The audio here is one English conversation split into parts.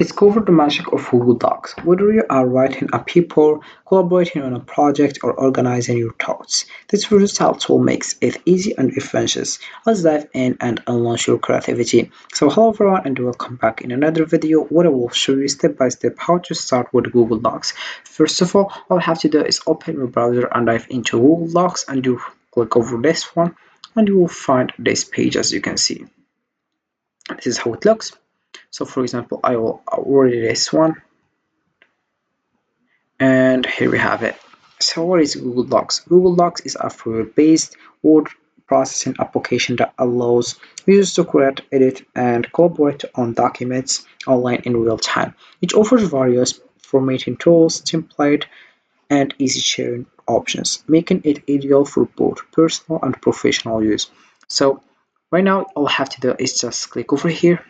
Discover the magic of Google Docs. Whether you are writing a paper, collaborating on a project, or organizing your thoughts, this versatile tool makes it easy and efficient. Let's dive in and unleash your creativity. So hello everyone and welcome back in another video where I will show you step by step how to start with Google Docs. First of all you have to do is open your browser and dive into Google Docs, and you click over this one and you will find this page. As you can see, this is how it looks. So for example, I will award this one, and here we have it. So what is Google Docs? Google Docs is a free-based word processing application that allows users to create, edit, and collaborate on documents online in real time. It offers various formatting tools, template, and easy sharing options, making it ideal for both personal and professional use. So right now all I have to do is just click over here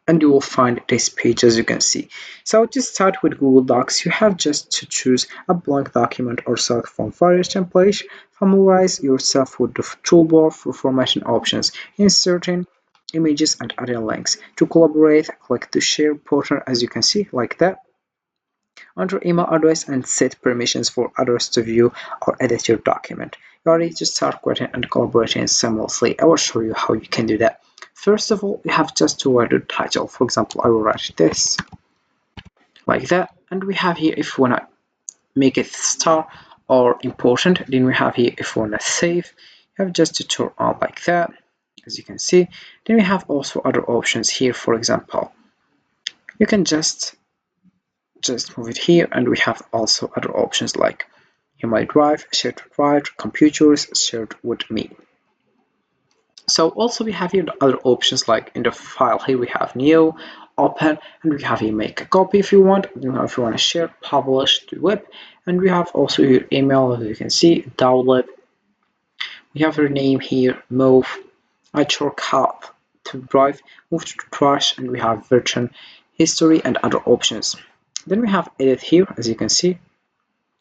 and you will find this page. As you can see, so to start with Google Docs, you have just to choose a blank document or select from various templates. Familiarize yourself with the toolbar for formatting options, inserting images and adding links. To collaborate, click the share button, as you can see, like that, under email address, and set permissions for others to view or edit your document. You are ready to start creating and collaborating seamlessly. I will show you how you can do that. First of all, you have just to write the title. For example, I will write this like that, and we have here, if you want to make it star or important, then we have here, if you want to save, you have just to turn on like that, as you can see. Then we have also other options here. For example, you can just move it here, and we have also other options like email drive, shared drive, computers, shared with me. So also we have here the other options, like in the file here we have new, open, and we have here make a copy if you want. Then we have if you want to share, publish to web, and we have also your email, as you can see, download. We have your name here, move, add shortcut to drive, move to trash, and we have version history and other options. Then we have edit here, as you can see.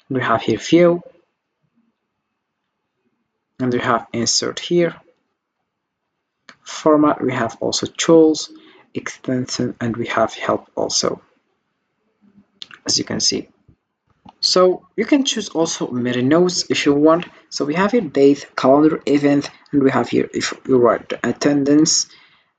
We have here view, and we have insert here. Format, we have also tools, extension, and we have help also, as you can see. So you can choose also meta notes if you want. So we have here date, calendar, event, and we have here if you write the attendance.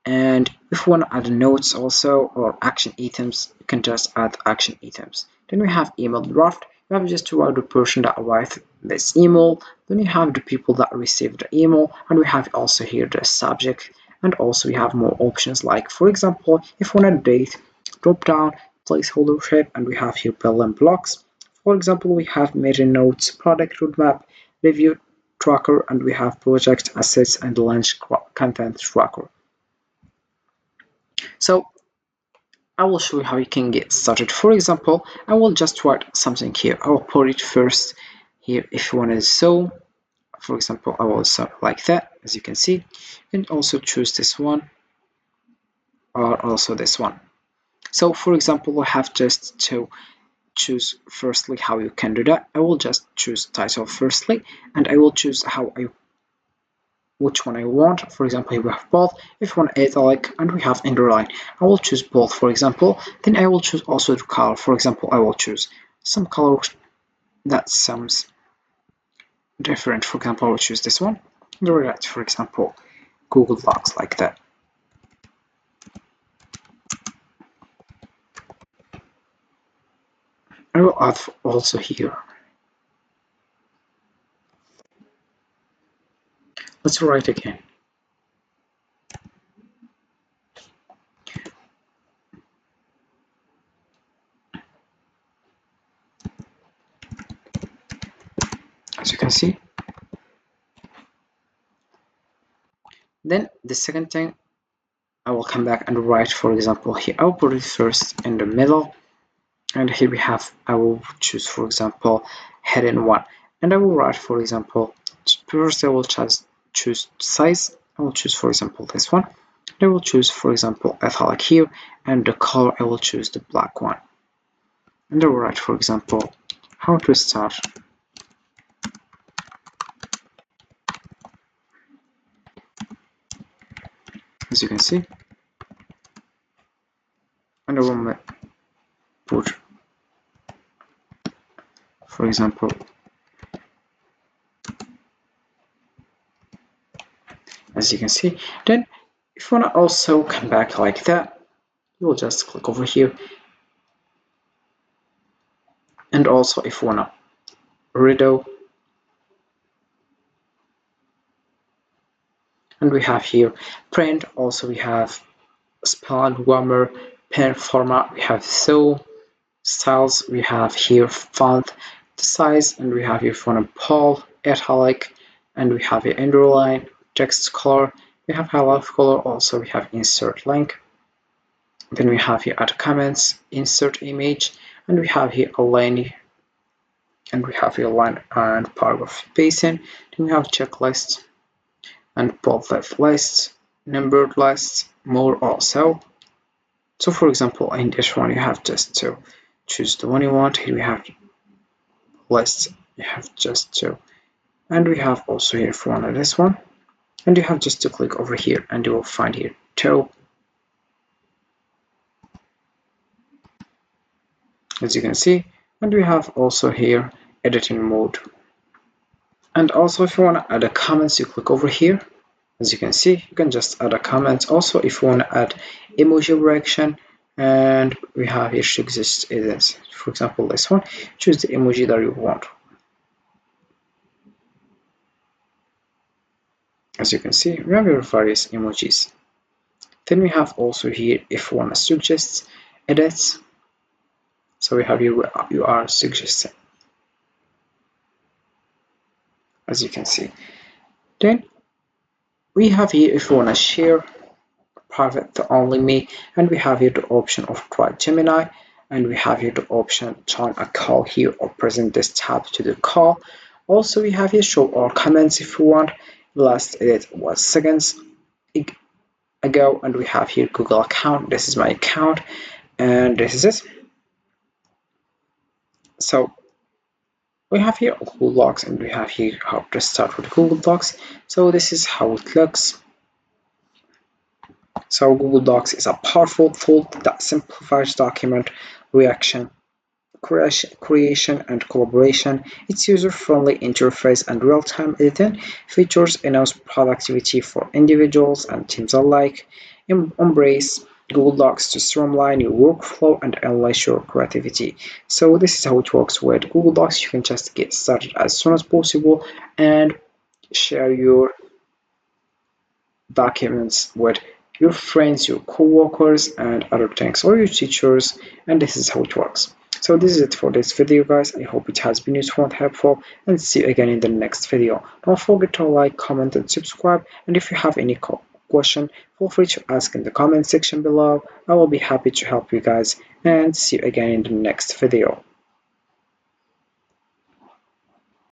And if you want to add notes also or action items, you can just add action items. Then we have email draft. You have just to write the person that writes this email. Then you have the people that received the email, and we have also here the subject. And also we have more options, like for example, if you want a date, drop down, placeholder shape, and we have here building blocks. For example, we have meta notes, product roadmap, review tracker, and we have project assets and launch content tracker. So I will show you how you can get started. For example, I will just write something here. I will put it first here if you want to. So for example, I will start like that, as you can see. You can also choose this one or also this one. So for example, I have just to choose firstly how you can do that. I will just choose title firstly, and I will choose which one I want. For example, here we have both. If you want italic, and we have underline, I will choose both, for example. Then I will choose also the color. For example, I will choose some color that sounds different. For example, I will choose this one. And write, for example, Google Docs, like that. I will add also here. Let's write again. As you can see. Then the second thing, I will come back and write, for example, here I will put it first in the middle, and here we have, I will choose, for example, heading 1, and I will write, for example, first I will just choose size. I will choose, for example, this one. I will choose, for example, italic here, and the color I will choose the black one. And I will write, for example, how to start. As you can see. and I will put, for example, as you can see. Then if you want to also come back like that, you'll just click over here. And also if you want to redo, and we have here print, also we have span, grammar, pen format, we have so styles, we have here font, the size, and we have here font bold, italic, and we have here underline, text color, we have highlight color, also we have insert link, then we have here add comments, insert image, and we have here align, and we have here line and paragraph spacing, then we have checklist and bullet lists, numbered lists, more also. So for example, in this one you have just to choose the one you want. Here we have lists, you have just to, and we have also here for one of this one, and you have just to click over here and you will find here two, as you can see, and we have also here editing mode. And also if you want to add a comments, you click over here. As you can see, you can just add a comment. Also if you want to add emoji reaction, and we have here suggest events, for example this one, choose the emoji that you want. As you can see, we have here various emojis. Then we have also here if you want to suggest edits, so we have here you are suggesting, as you can see. Then we have here if you want to share private to only me, and we have here the option of try Gemini, and we have here the option join a call here or present this tab to the call. Also we have here show all comments if you want. Last edit was seconds ago, and we have here Google account. This is my account and this is it. So we have here Google Docs, and we have here how to start with Google Docs. So this is how it looks. So Google Docs is a powerful tool that simplifies document reaction, creation and collaboration. Its user-friendly interface and real-time editing features enhance productivity for individuals and teams alike. Embrace Google Docs to streamline your workflow and unleash your creativity. So this is how it works with Google Docs. You can just get started as soon as possible and share your documents with your friends, your co-workers, and other things, or your teachers, and this is how it works. So this is it for this video, guys. I hope it has been useful and helpful, and see you again in the next video. Don't forget to like, comment, and subscribe, and if you have any question, feel free to ask in the comment section below. I will be happy to help you guys, and see you again in the next video.